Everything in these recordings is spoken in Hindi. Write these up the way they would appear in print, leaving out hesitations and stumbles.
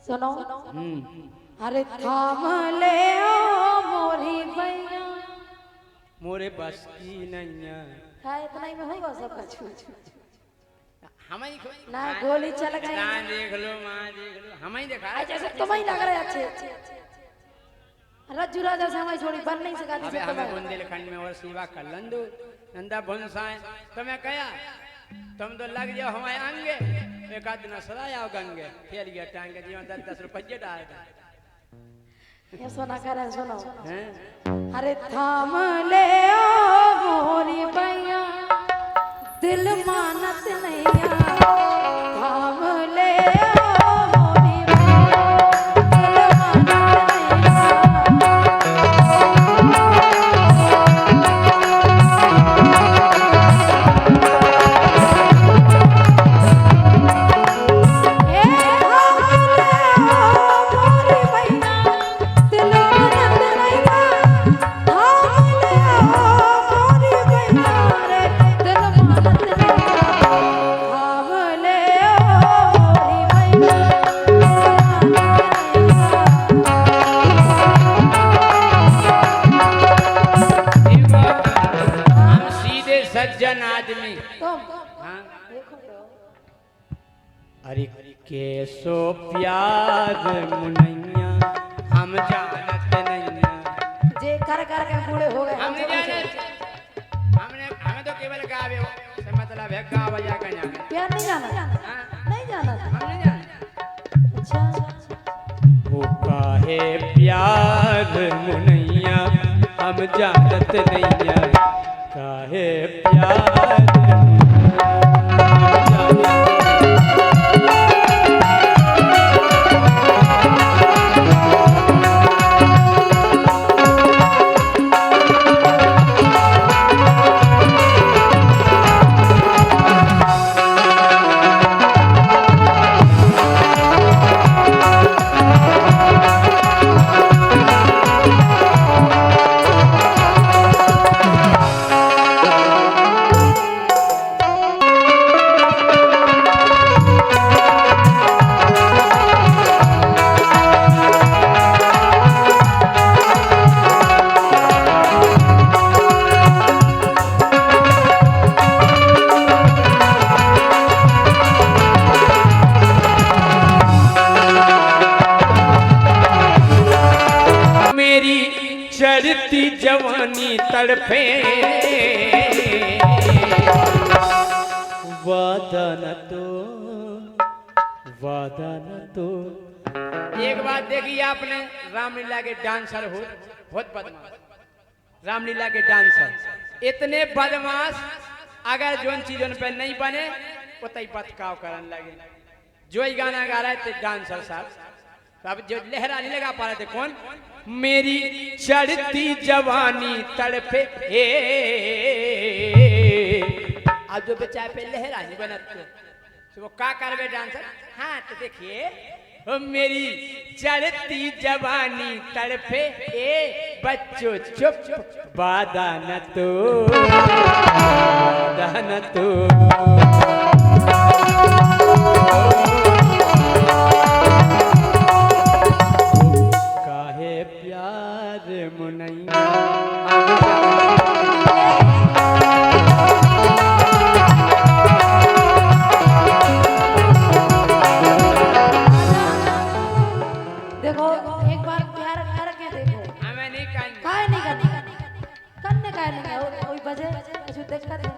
सुनो। अरे थाम ले ओ मोरी भैया, मोरे बस की नैया। हाँ इतना ही में होगा सबका छूछ। हमें ना गोली चल गई। ना देख लो माँ देख लो हमें देखा जैसे तुम्हें लग रहा है अच्छे। रज्जू राजा से हमारी छोड़ी बन नहीं सका। अबे हमें बुंदेलखंड में और सेवा कर लंदो नंदा भुनसाए तुम्हें कया तुम तो लग जाओ हमारे अंगे एक आध दिन सराया गंगे फिर गया टांग के जीवन 10 रुपये डालेगा ये सोना करे सुनो। हैं अरे थाम ले ओ मोरी भैया, दिल मानत नहीं आ। थाम ले ओ मोरी भैया, दिल मानत नहीं सज्जन आदमी। हाँ? अरे कैसो प्यार मुनैया हम जानत नहीं जे कर के बूढ़े हो गए। हम नहीं जाने हमें तो केवल गावे से मतलब है गा बजा का जाने प्यार नहीं जाना। नहीं जाना हम नहीं जाने। अच्छा वो काहे प्यार मुनैया हम जानत नहीं काहे प्यार चढ़ती जवानी तड़पे वादा न तो। एक बात देखिए आपने रामलीला के डांसर हो बहुत बदमाश रामलीला के डांसर इतने बदमाश अगर जोन चीजों पे नहीं बने उतना ही बतकाव करने लगे। जो ही गाना गा रहे थे डांसर साहब अब जो लहरा नहीं लगा पा रहे थे कौन मेरी चढ़ती जवानी तड़पे अब जो बेचारे पे लहरा नहीं बनते तो वो क्या करवे डांसर। हाँ तो देखिए मेरी चढ़ती जवानी तड़पे बच्चों चुप वादा न तो मुनैया देखो एक बार प्यार करके देखो। हमें नहीं करनी काहे नहीं करने काहे नहीं कोई वजह कुछ दिक्कत है।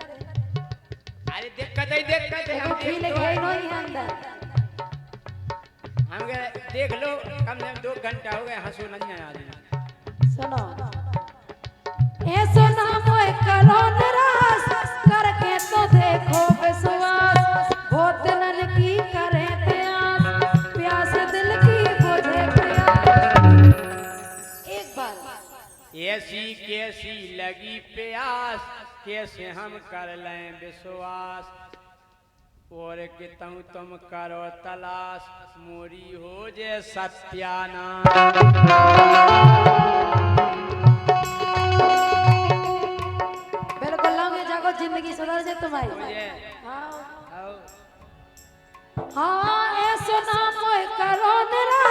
अरे दिक्कत है हम फील है नहीं है अंदर। हम देख लो कम से कम 2 घंटा हो गए हंसो नहीं आदमी। सुनो ए सोना मोए करो निराश करके तो देखो विश्वास बहुत नन की करे प्यास प्यास दिल की बुझे प्यास। एक बार ऐसी कैसी लगी प्यास कैसे हम कर लें विश्वास और कितहु तुम करो तलाश मोरी हो जे सत्यानाश। बिल्कुल लगे जागो जिंदगी सुधर जाए तुम्हारी। हाँ हाँ ऐसो ना मोए करो निराश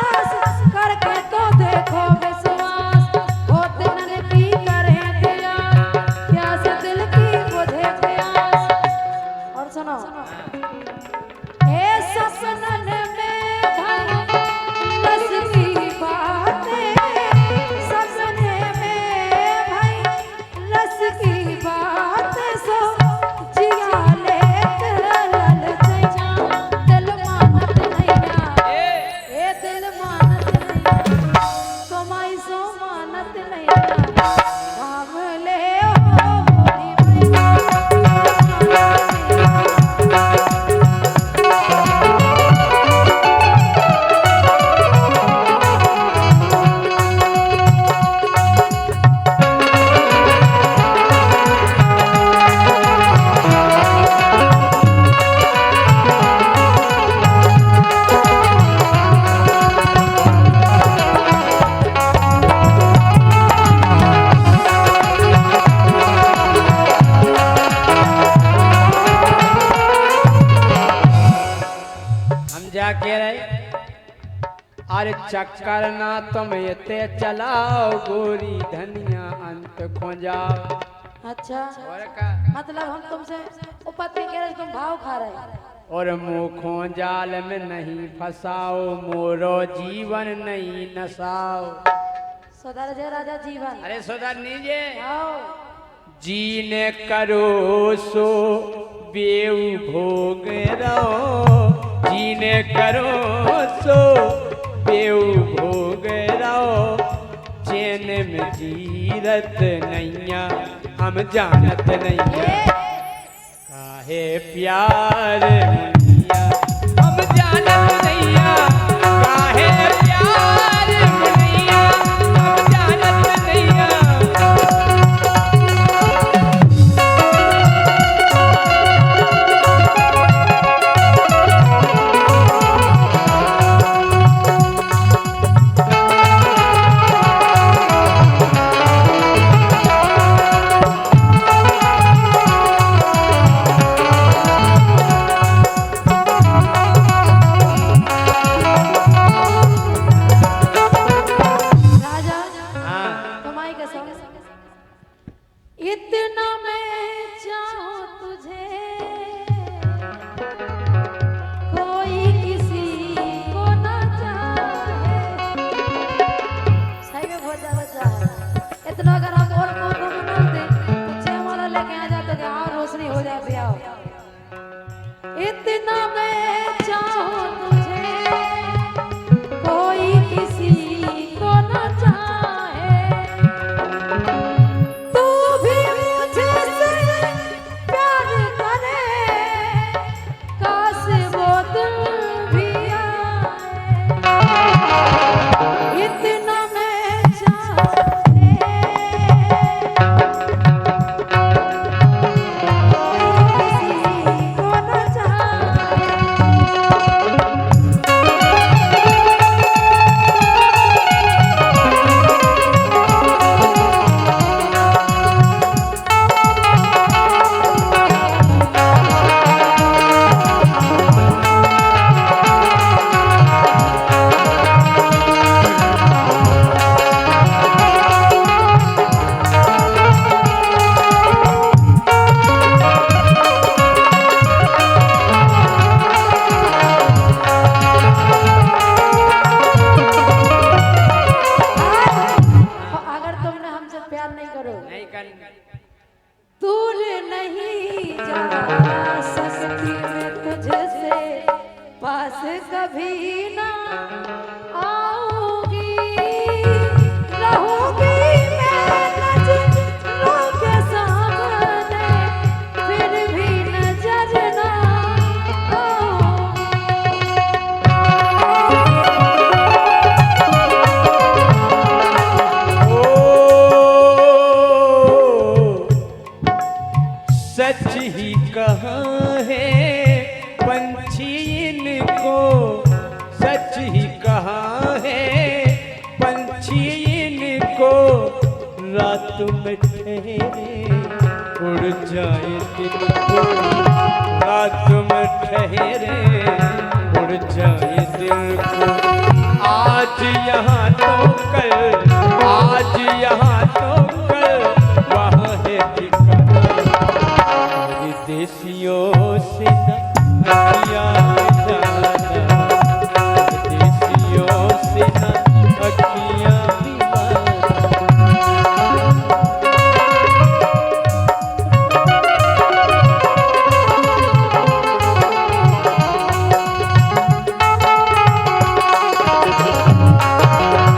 सामले हो मोरी मैया। हम जाके रहे अरे चक्कर ना तुम एते चलाओ गोरी धनिया अंत खोजाओ। अच्छा और का मतलब हम तुमसे उपति कह रहे तुम भाव खा रहे। और मुखों जाल में नहीं फंसाओ मोरो जीवन नहीं नसाओ। सुधर जय राजा जीवन। अरे सुधर नीजे आओ जीने करो सो बेऊ भोग रहो। जीने करो सो बेऊ भोग रहो। चैन में जीरत नैया हम जानत नहीं काहे प्यार मुनिया हम जानत नैया काहे प्यार मुनिया हम जानत नैया। इतना मैं चाहूं तुझे कोई किसी को ना चाहे। सही में बहुत ज्यादा चाहे। इतना अगर हम और मौकों को ना दे तो जयमाला लेके आ जाते कि हाँ रोशनी हो जाए ब्याह। इतना मैं चाहूं तुझे कोई किसी को ना चाहे। तू भी मुझसे प्यार करे काश वो दिल भी आए। इतना मैं चाहते किसी को न चाहे। अगर तुमने हमसे प्यार नहीं करो नहीं करना दूर नहीं जा सकती मैं तुझसे पास कभी ना आऊंगी। रहूंगी मैं नजरों के सामने फिर भी नजर ना सच ही कहा है पंछी इनको। सच ही कहा है पंछी इनको। रात में ठहरे उड़ जाए दिल को। रात में ठहरे उड़ जाए दिल को। आज यहाँ तो कल आज यहाँ तो कल वहाँ है ठिकाना। देसियों से न अखियाँ जाना। देसियों से न अखियाँ आ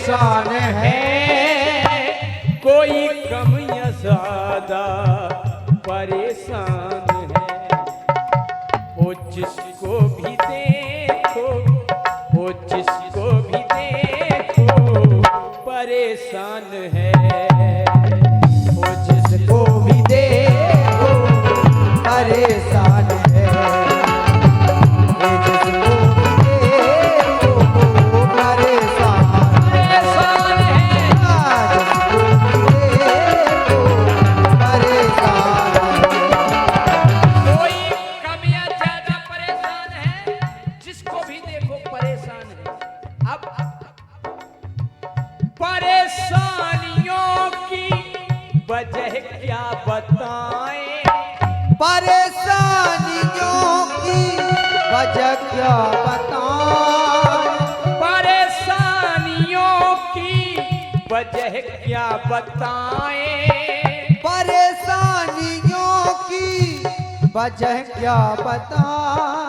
परेशान है। कोई कम या ज्यादा परेशान है। वो जिसको भी देखो, वो जिसको भी देखो परेशान है। वो जिसको भी देखो परेशान है। वो जिसको भी देखो परेशान परेशान है। जिसको भी देखो परेशान कोई कम या ज्यादा परेशान है, जिसको भी देखो परेशान है। अब परेशानियों की वजह क्या बताएं? परेशानियों की वजह क्या बताएं? परेशानियों की वजह क्या बताएं? परेशानियों की वजह क्या बताएं?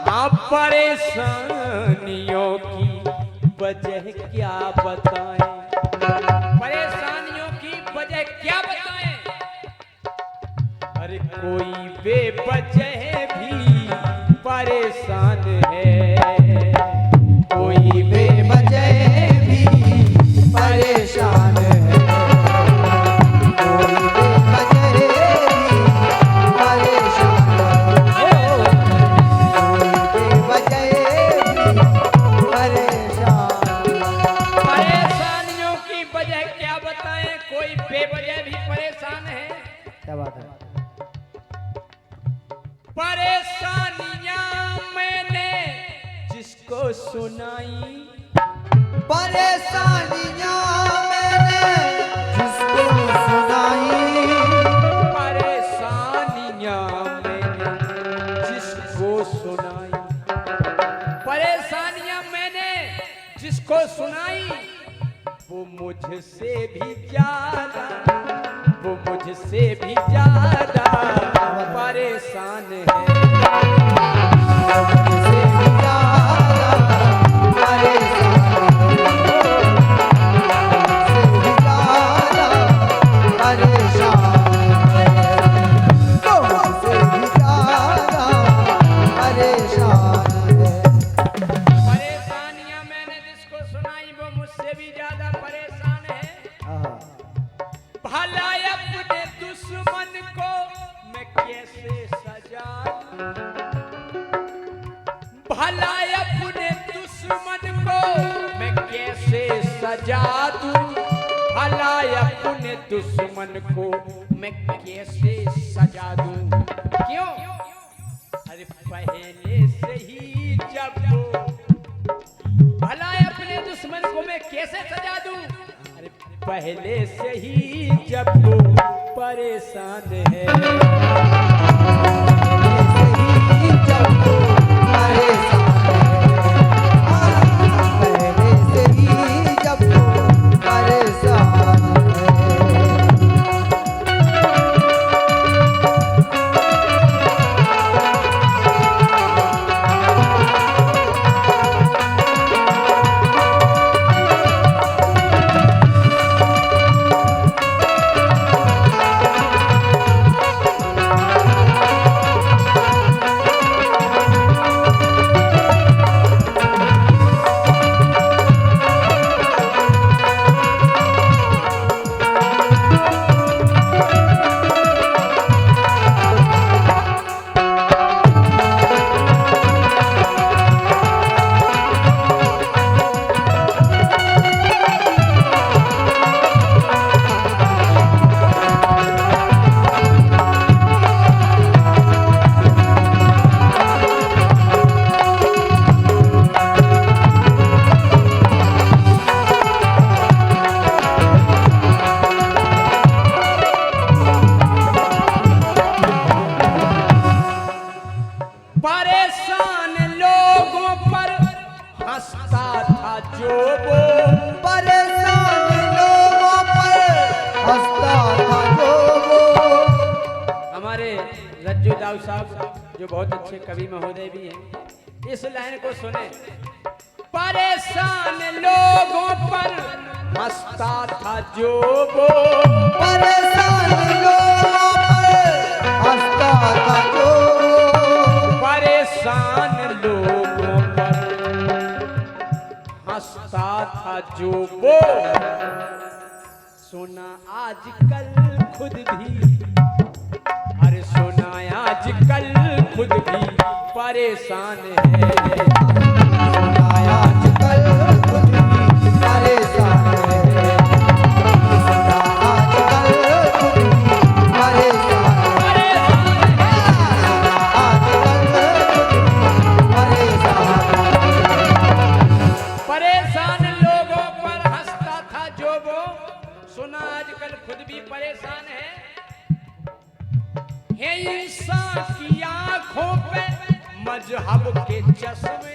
हाँ, परेशानियों की वजह क्या बताएं? परेशानियों की वजह क्या बताएं? अरे कोई बेवजह भी परेशान है। कोई बेवजह भी परेशान है। कोई बेवजह भी परेशान है। कोई बेवजह भी परेशान है। परेशानियों की वजह क्या बताएं? कोई बेवजह भी परेशान है। क्या बात है? परेशानियां मैंने जिसको सुनाई, परेशानियां मैंने जिसको सुनाई। परेशानियां मैंने जिसको सुनाई, परेशानियां मैंने जिसको सुनाई, वो मुझसे भी ज्यादा, वो मुझसे भी ज्यादा परेशान है। मुझसे भी ज्यादा परेशान है। मुझसे भी ज्यादा परेशान है। मुझसे भी ज्यादा परेशान है। परेशानियां मैंने जिसको सुनाई, वो मुझसे भी ज्यादा परेशान है। हाँ। भला अपने दुश्मन को मैं कैसे सजा दूं? भला अपने दुश्मन को मैं कैसे सजा दूं? भला अपने दुश्मन को मैं कैसे सजा दूं? क्यों? अरे पहले से ही जब वो, भला अपने दुश्मन को मैं कैसे सजा दूं? अरे पहले से ही जब वो परेशान है। पहले से ही जब वो परेशान है। पहले से ही जब वो परेशान है। जो बहुत अच्छे कवि महोदय भी हैं, इस लाइन को सुने। परेशान लोगों पर हंसता था जो वो, परेशान लोगों पर हंसता था जो, परेशान लोगों पर हंसता था जो वो, सुना आजकल खुद भी, अरे सुना आजकल खुद भी परेशान है, आजकल खुद भी परेशान है, आजकल खुद भी परेशान है, आजकल खुद भी परेशान लोगों पर हंसता था जो वो, सुना आजकल खुद भी परेशान है इंसान की आंखों पे मजहब के चश्मे,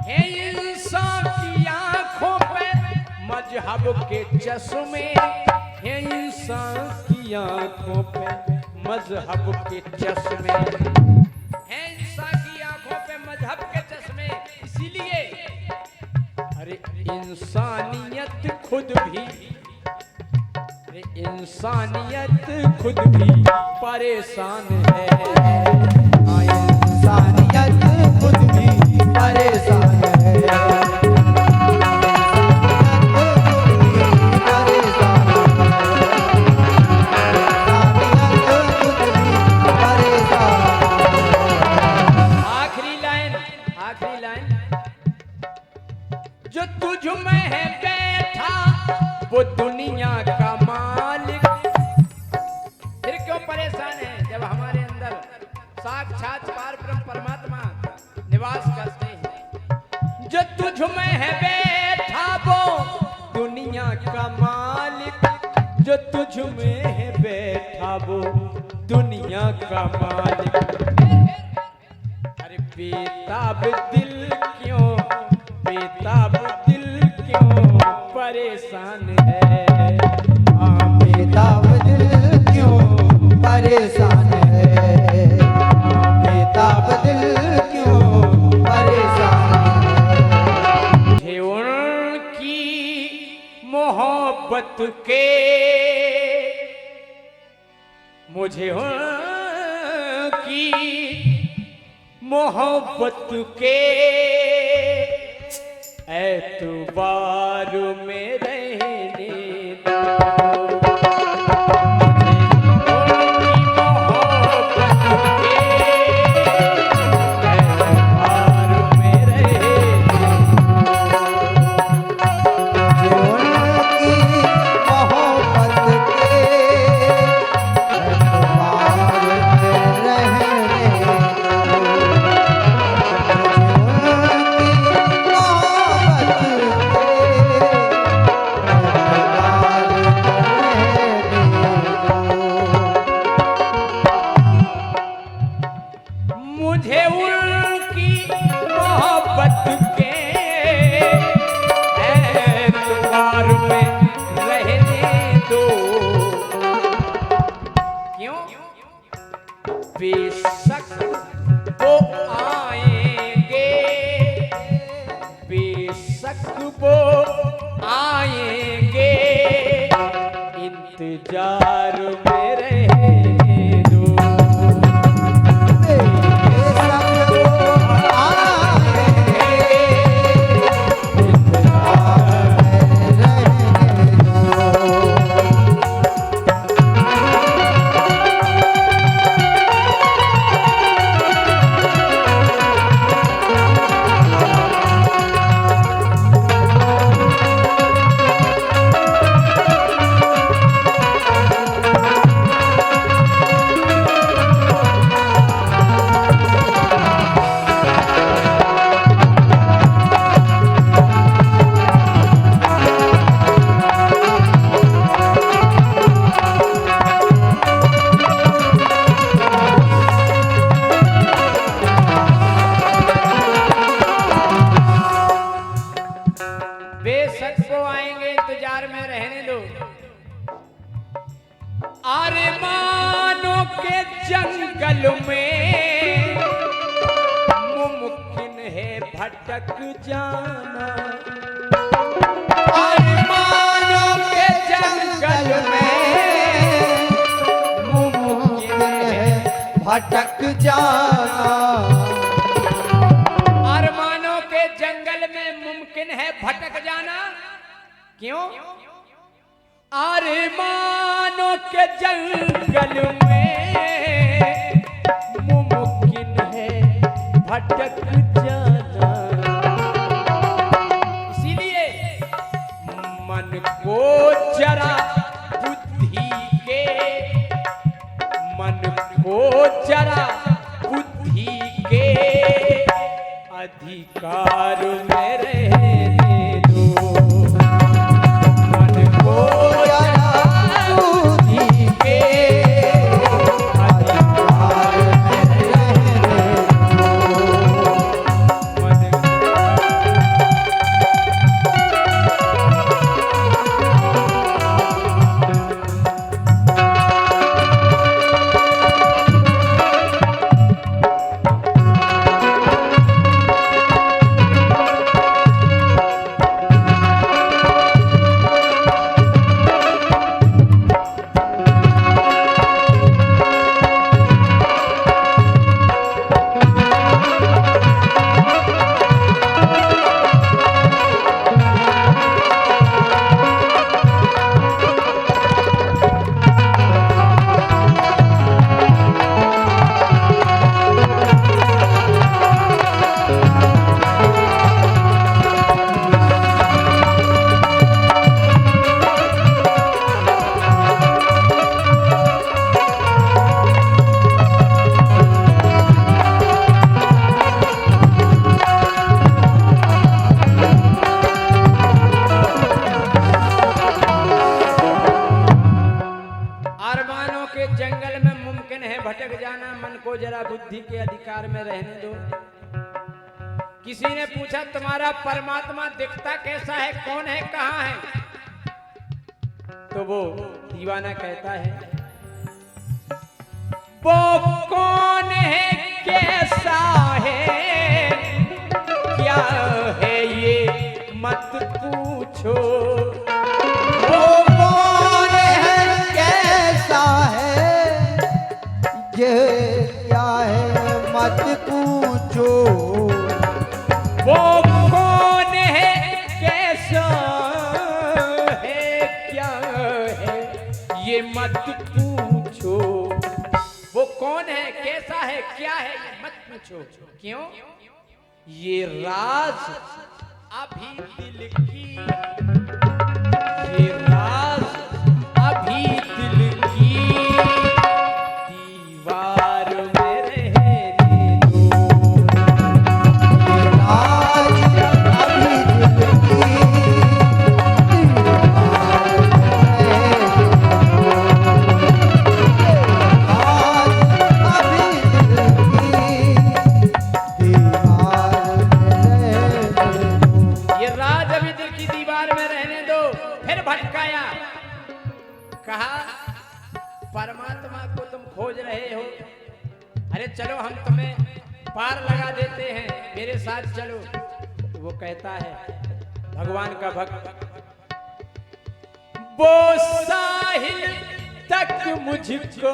है इंसान की आंखों पे मजहब के चश्मे, है इंसान की आंखों पे मजहब के चश्मे, है इंसान की आंखों पे मजहब के चश्मे, इसीलिए अरे इंसानियत खुद भी, अरे इंसानियत खुद भी परेशान है, इंसानियत खुद भी परेशान है, आखिरी लाइन, आखिरी लाइन, जो तुझ में है बैठा वो दुनिया का मालिक, फिर क्यों परेशान है जब हमारे अंदर साक्षात पारब्रह्म परमात्मा निवास करते हैं, जो तुझ में है बैठा वो दुनिया का मालिक, जो तुझ में है बैठा वो दुनिया का मालिक, अरे बेताब दिल क्यों, बेताब दिल क्यों परेशान है, बेताब दिल क्यों परेशान है, बेताब दिल क्यों परेशान है, मुझे उनकी मोहब्बत के, मुझे उनकी मोहब्बत के एतबार में रहने दो, मुझे उनकी मोहब्बत के एतबार में रहने दो, क्यों, बेशक वो आएंगे, बेशक वो आएंगे, इंतजार में रहने दो, बेशक वो आएंगे, इंतजार में रहने दो, अरे मानो के जंगल में मुमकिन है भटक जाना। अरमानों के जंगल में मुमकिन है भटक जाना। अरमानों के जंगल में मुमकिन है भटक जाना। क्यों? अरमानों के जंगल में मुमकिन है भटक जाना। इसीलिए मन को जरा बुद्धि के, मन को जरा बुद्धि के अधिकार में रहने दो। मन को बुद्धि के अधिकार में रहने बुद्धि के अधिकार में रहने दो। किसी ने पूछा तुम्हारा परमात्मा दिखता कैसा है, कौन है, कहाँ है? तो वो दीवाना कहता है वो कौन है, कैसा है, क्या है ये मत पूछो। वो कौन है, कैसा है, ये क्या है मत पूछो। वो कौन है, कैसा है, क्या है, ये मत पूछो। वो कौन है, कैसा है, क्या है, ये मत पूछो। क्यों? ये राज अभी दिल की, ये राज अभी दिल की दीवार में रहने दो। ये राज अभी दिल की भटकाया, कहा परमात्मा को तुम खोज रहे हो, अरे चलो हम तुम्हें पार लगा देते हैं, मेरे साथ चलो। तो वो कहता है भगवान का भक्त, वो साहिल तक मुझको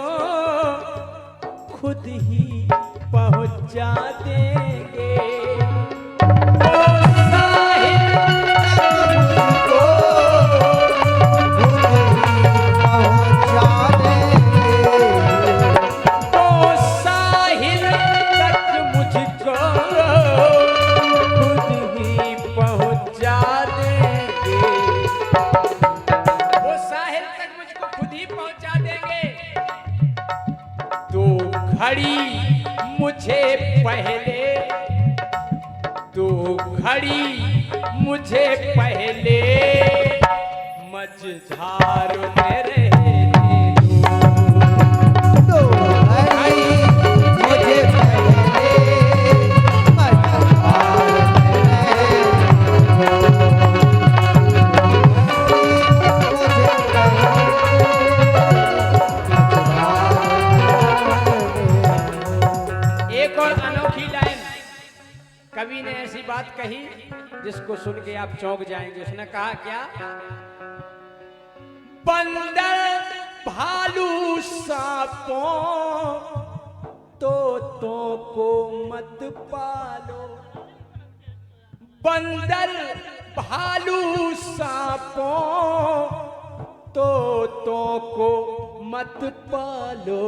खुद ही पहुंचा देंगे। वो साहिल मुझे पहले मझधार में रहने दो। मुझे पहले मझधार एक और अनोखी लाइन कवि ने ऐसी बात कही जिसको सुन के आप चौंक जाएंगे। उसने कहा क्या? बंदर भालू सांपों तोतों को मत पालो। बंदर भालू सांपों तोतों को मत पालो।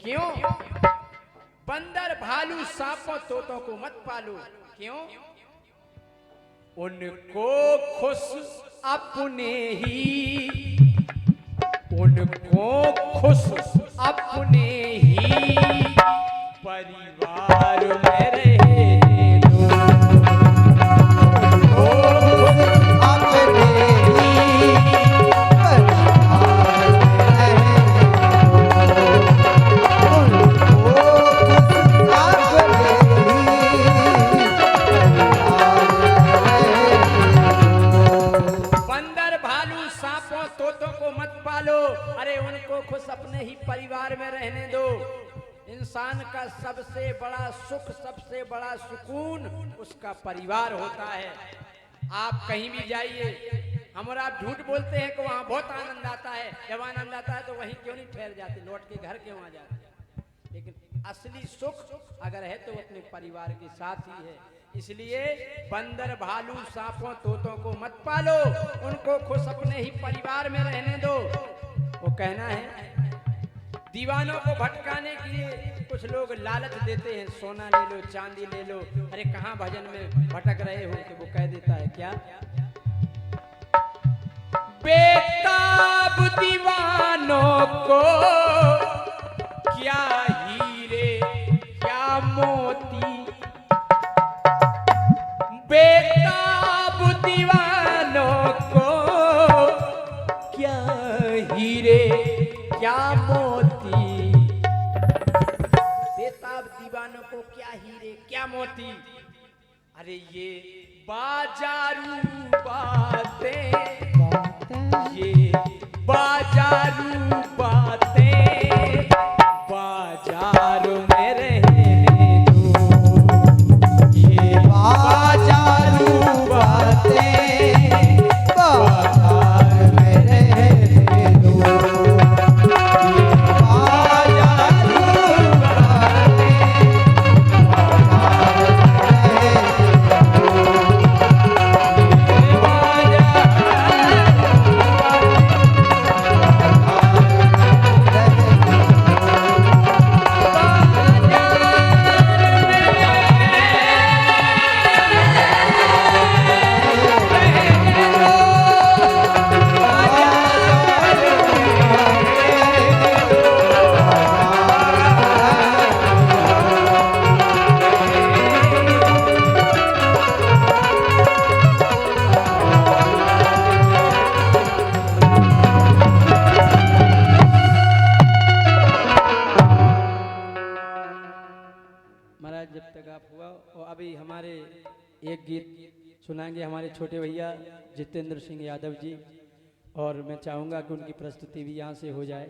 क्यों? बंदर भालू सांपों तोतों को मत पालो। क्यों? उनको खुश अपने ही, उनको खुश अपने ही परिवार में रहने दो। अपने ही परिवार में बंदर भालू सांपों तोतों को मत पालो। अरे उनको खुश अपने ही परिवार में रहने दो। इंसान का सबसे बड़ा सुख, सबसे बड़ा सुकून उसका परिवार होता है। आप कहीं भी जाइए, हम और आप झूठ बोलते हैं कि वहाँ बहुत आनंद आता है। जब आनंद आता है तो वहीं क्यों नहीं ठहर जाते, लौट के घर क्यों आ जाते? लेकिन असली सुख अगर है तो अपने परिवार के साथ ही है। इसलिए बंदर भालू सांपों तोतों को मत पालो, उनको खुश अपने ही परिवार में रहने दो। वो कहना है दीवानों को भटकाने के लिए कुछ लोग लालच देते हैं, सोना ले लो, चांदी ले लो। अरे कहाँ भजन में भटक रहे हो? तो वो कह देता है क्या? बेताब दीवानों को क्या हीरे क्या मोती, बेताब दीवानों को क्या हीरे क्या मोती। बेताब दीवानों को क्या हीरे क्या मोती। अरे ये बाजारू बातें, ये बाजारू बातें बाजार में रहने दो। ये बाजारू बातें बाजार में रहने दो। बाजारू बातें महाराज जब तक आप हुआ और अभी हमारे एक गीत सुनाएंगे हमारे छोटे भैया जितेंद्र सिंह यादव जी, और मैं चाहूँगा कि उनकी प्रस्तुति भी यहाँ से हो जाए।